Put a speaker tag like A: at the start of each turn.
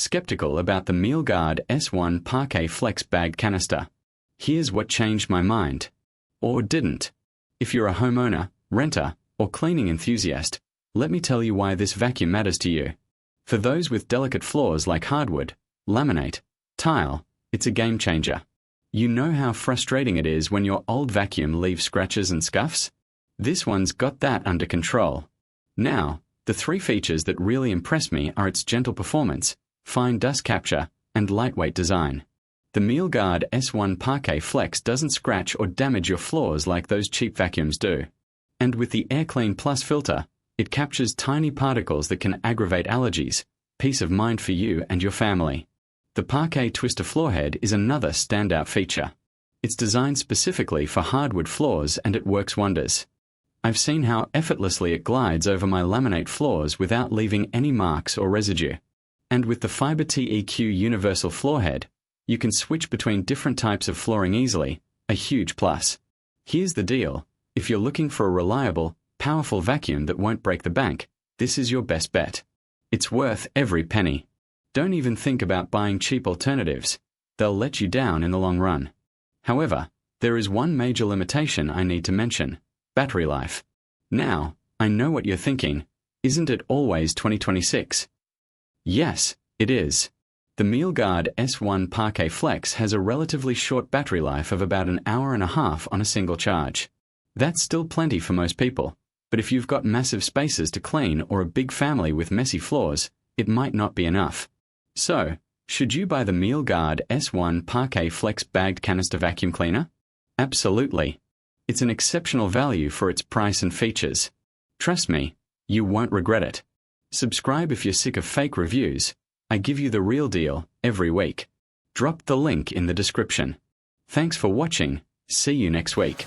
A: skeptical about the Miele S1 Parquet Flex Bagged Canister. Here's what changed my mind. Or didn't. If you're a homeowner, renter, or cleaning enthusiast, let me tell you why this vacuum matters to you. For those with delicate floors like hardwood, laminate, tile, it's a game changer. You know how frustrating it is when your old vacuum leaves scratches and scuffs? This one's got that under control. Now, the three features that really impress me are its gentle performance, fine dust capture, and lightweight design. The Miele S1 Parquet Flex doesn't scratch or damage your floors like those cheap vacuums do. And with the AirClean Plus filter, it captures tiny particles that can aggravate allergies. Peace of mind for you and your family. The Parquet Twister Floorhead is another standout feature. It's designed specifically for hardwood floors and it works wonders. I've seen how effortlessly it glides over my laminate floors without leaving any marks or residue. And with the Fiber TEQ Universal Floorhead, you can switch between different types of flooring easily, a huge plus. Here's the deal. If you're looking for a reliable, powerful vacuum that won't break the bank, this is your best bet. It's worth every penny. Don't even think about buying cheap alternatives. They'll let you down in the long run. However, there is one major limitation I need to mention: battery life. Now, I know what you're thinking. Isn't it always 2026? Yes, it is. The Miele S1 Parquet Flex has a relatively short battery life of about an hour and a half on a single charge. That's still plenty for most people, but if you've got massive spaces to clean or a big family with messy floors, it might not be enough. So, should you buy the Miele S1 Parquet Flex Bagged Canister Vacuum Cleaner? Absolutely. It's an exceptional value for its price and features. Trust me, you won't regret it. Subscribe if you're sick of fake reviews. I give you the real deal every week. Drop the link in the description. Thanks for watching. See you next week.